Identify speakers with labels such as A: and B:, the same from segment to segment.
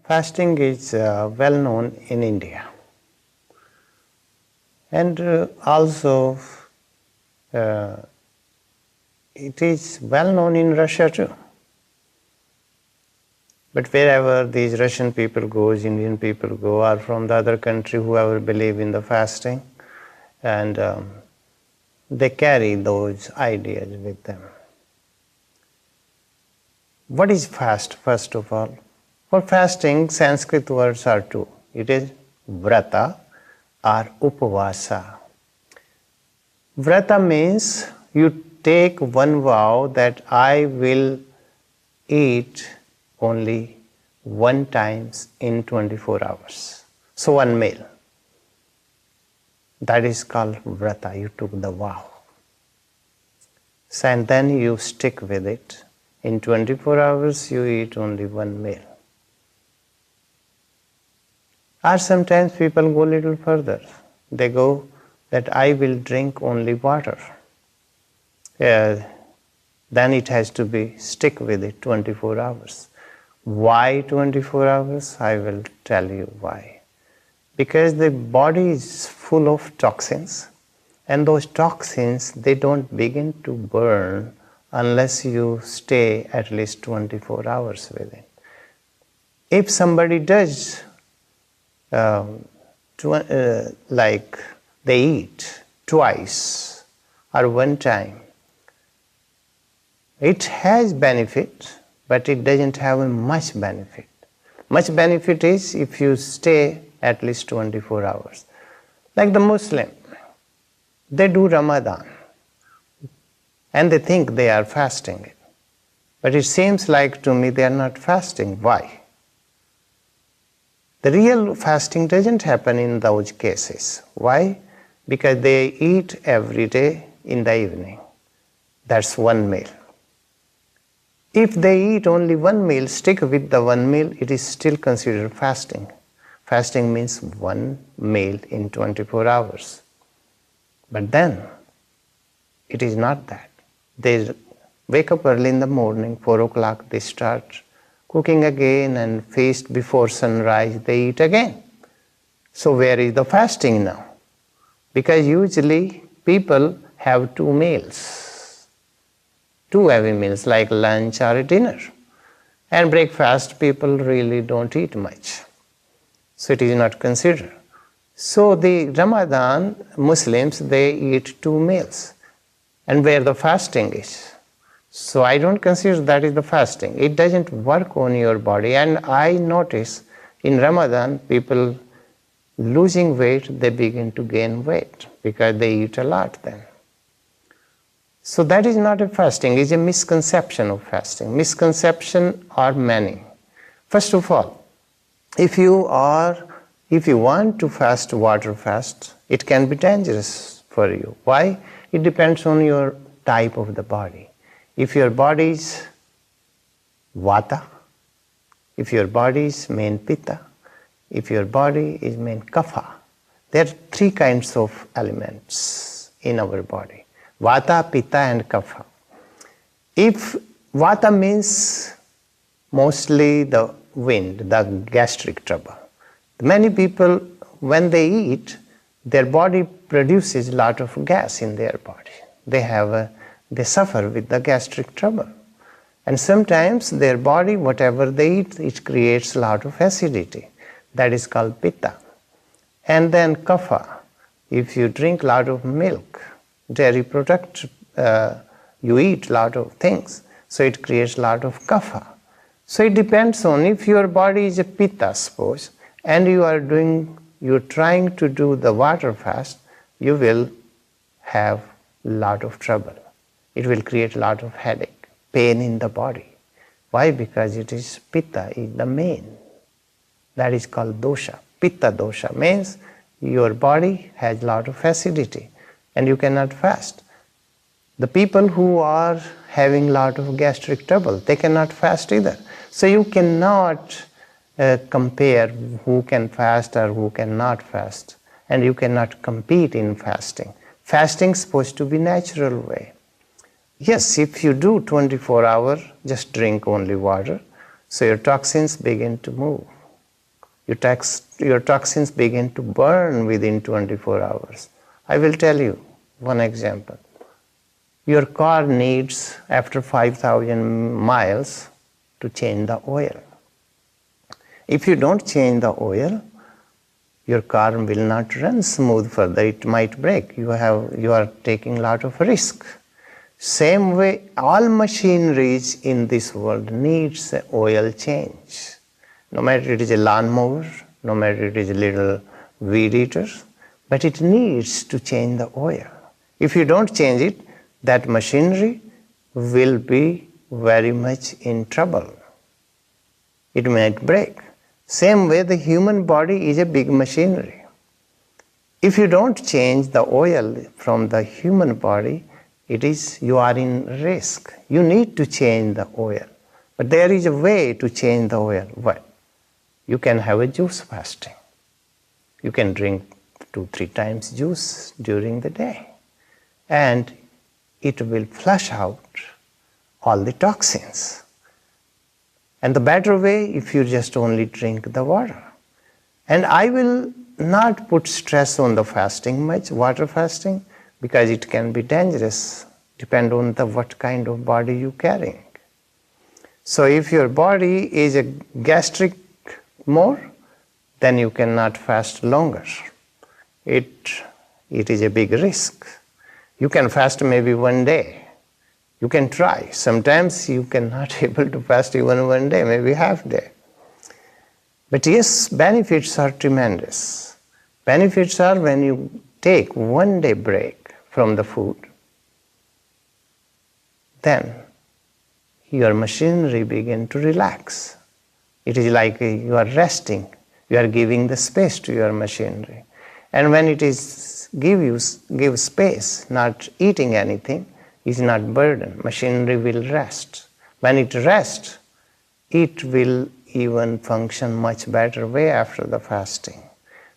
A: fasting is well known in India. And also it is well known in Russia too. But wherever these Russian people go, Indian people go, or from the other country, whoever believe in the fasting, and they carry those ideas with them. What is fast, first of all? For fasting, Sanskrit words are two. It is vrata or upavasa. Vrata means you take one vow that I will eat only one time in 24 hours. So one meal. That is called vrata. You took the vow. So, and then you stick with it. In 24 hours you eat only one meal. Or sometimes people go a little further. They go that I will drink only water. Then it has to be stick with it 24 hours. Why 24 hours? I will tell you why. Because the body is full of toxins, and those toxins, they don't begin to burn unless you stay at least 24 hours with it. If somebody does like they eat twice or one time, it has benefit, but it doesn't have much benefit. Much benefit is if you stay at least 24 hours. Like the Muslim, they do Ramadan and they think they are fasting. But it seems like to me they are not fasting. Why? The real fasting doesn't happen in those cases. Why? Because they eat every day in the evening. That's one meal. If they eat only one meal, stick with the one meal, it is still considered fasting. Fasting means one meal in 24 hours. But then, it is not that. They wake up early in the morning, 4 o'clock, they start cooking again and feast before sunrise, they eat again. So where is the fasting now? Because usually people have 2 meals. 2 heavy meals like lunch or dinner. And breakfast people really don't eat much. So it is not considered. So the Ramadan Muslims, they eat 2 meals. And where the fasting is. So I don't consider that is the fasting. It doesn't work on your body. And I notice in Ramadan, people losing weight, they begin to gain weight because they eat a lot then. So that is not a fasting, it's a misconception of fasting. Misconception are many. First of all, if you want to fast, water fast, it can be dangerous for you. Why? It depends on your type of the body. If your body is vata, if your body is main pitta, if your body is main kapha, there are 3 kinds of elements in our body. Vata, pitta and kapha. If vata means mostly the wind, the gastric trouble. Many people, when they eat, their body produces a lot of gas in their body. They suffer with the gastric trouble. And sometimes their body, whatever they eat, it creates a lot of acidity. That is called pitta. And then kapha. If you drink a lot of milk, dairy product, you eat a lot of things, so it creates a lot of kapha. So it depends on if your body is a pitta, suppose, and you're trying to do the water fast, you will have a lot of trouble. It will create a lot of headache, pain in the body. Why? Because it is pitta, is the main. That is called dosha. Pitta dosha means your body has a lot of acidity and you cannot fast. The people who are having a lot of gastric trouble, they cannot fast either. So you cannot compare who can fast or who cannot fast, and you cannot compete in fasting. Fasting is supposed to be natural way. Yes, if you do 24 hours, just drink only water, so your toxins begin to move. your toxins begin to burn within 24 hours. I will tell you one example. Your car needs, after 5,000 miles, to change the oil. If you don't change the oil, your car will not run smooth further. It might break. You are taking a lot of risk. Same way, all machineries in this world needs an oil change. No matter it is a lawnmower, no matter it is a little weed eater, but it needs to change the oil. If you don't change it, that machinery will be very much in trouble. It might break. Same way, the human body is a big machinery. If you don't change the oil from the human body, you are in risk. You need to change the oil. But there is a way to change the oil. What? You can have a juice fasting. You can drink 2-3 times juice during the day. And it will flush out all the toxins. And the better way, if you just only drink the water. And I will not put stress on the fasting much, water fasting, because it can be dangerous, depend on what kind of body you carrying. So if your body is a gastric more, then you cannot fast longer. It is a big risk. You can fast maybe one day. You can try. Sometimes you cannot able to fast even one day, maybe half day. But yes, benefits are tremendous. Benefits are when you take 1 day break from the food, then your machinery begin to relax. It is like you are resting. You are giving the space to your machinery. And when it is give space, not eating anything, is not burden. Machinery will rest. When it rests, it will even function much better way after the fasting.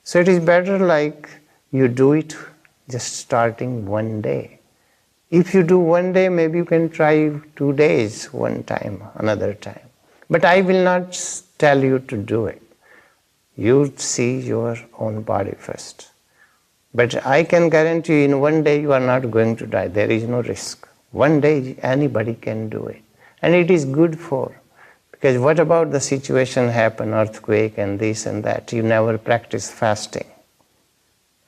A: So it is better like you do it just starting 1 day. If you do 1 day, maybe you can try 2 days one time, another time. But I will not tell you to do it. You see your own body first. But I can guarantee you in 1 day you are not going to die. There is no risk. 1 day anybody can do it. And it is good for. Because what about the situation happen, earthquake and this and that? You never practice fasting.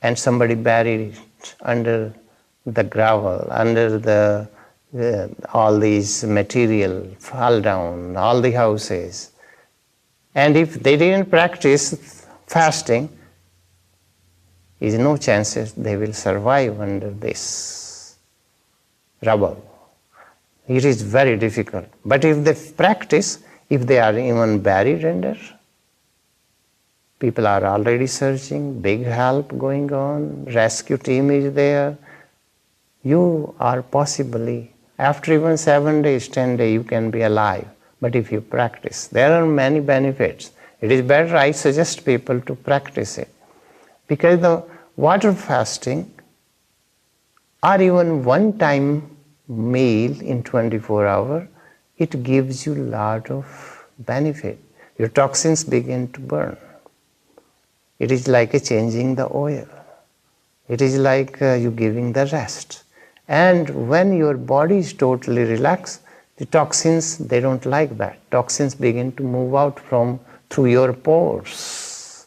A: And somebody buried it under the gravel, under all these material fall down, all the houses. And if they didn't practice fasting, is no chances they will survive under this rubble. It is very difficult. But if they practice, if they are even buried under, people are already searching, big help going on, rescue team is there. You are possibly, after even 7 days, 10 days, you can be alive. But if you practice, there are many benefits. It is better, I suggest people to practice it. Because the water fasting, or even one time meal in 24 hours, it gives you a lot of benefit. Your toxins begin to burn. It is like changing the oil. It is like you giving the rest. And when your body is totally relaxed, the toxins, they don't like that. Toxins begin to move out through your pores.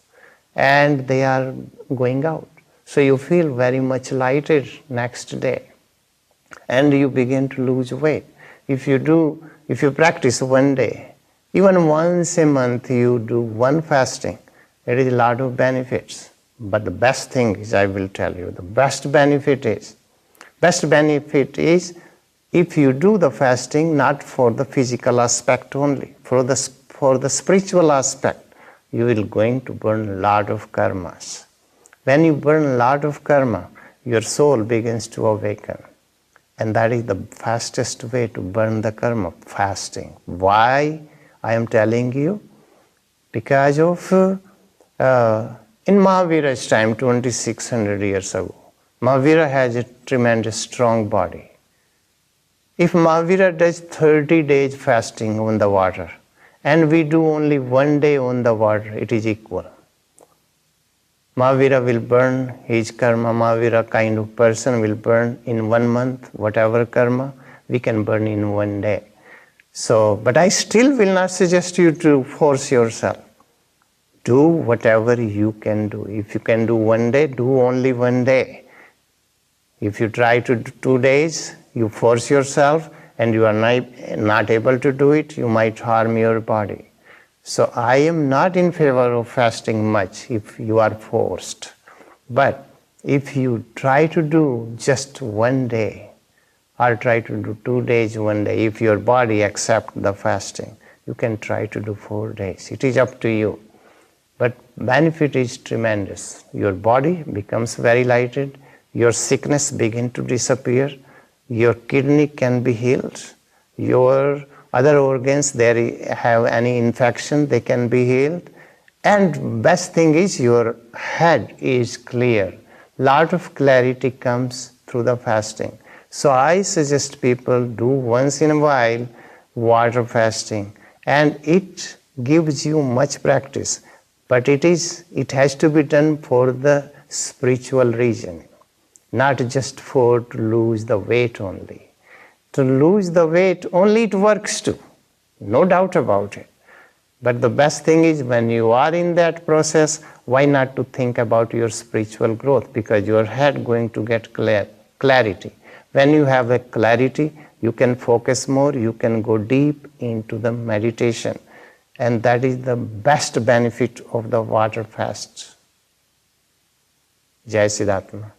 A: And they are going out. So you feel very much lighter next day. And you begin to lose weight. If you practice 1 day, even once a month you do one fasting, there is a lot of benefits. But the best thing is, I will tell you, the best benefit is if you do the fasting not for the physical aspect only, for the spiritual aspect, you will going to burn a lot of karmas. When you burn a lot of karma, your soul begins to awaken. And that is the fastest way to burn the karma, fasting. Why I am telling you? Because of, in Mahavira's time, 2600 years ago, Mahavira has a tremendous strong body. If Mahavira does 30 days fasting on the water, and we do only 1 day on the water, it is equal. Mahavira will burn his karma, Mahavira kind of person will burn in 1 month, whatever karma we can burn in 1 day. So, but I still will not suggest you to force yourself. Do whatever you can do. If you can do 1 day, do only 1 day. If you try to do 2 days, you force yourself and you are not able to do it, you might harm your body. So I am not in favor of fasting much if you are forced. But if you try to do just 1 day, or try to do 2 days 1 day, if your body accepts the fasting, you can try to do 4 days. It is up to you. But benefit is tremendous. Your body becomes very lighted, your sickness begins to disappear, your kidney can be healed, your other organs, they have any infection, they can be healed. And best thing is your head is clear. Lot of clarity comes through the fasting. So I suggest people do once in a while water fasting, and it gives you much practice. But it has to be done for the spiritual reason, not just for to lose the weight only. To lose the weight only it works too, no doubt about it. But the best thing is when you are in that process, why not to think about your spiritual growth, because your head going to get clarity. When you have a clarity, you can focus more, you can go deep into the meditation. And that is the best benefit of the water fast. Jai Siddhayatan.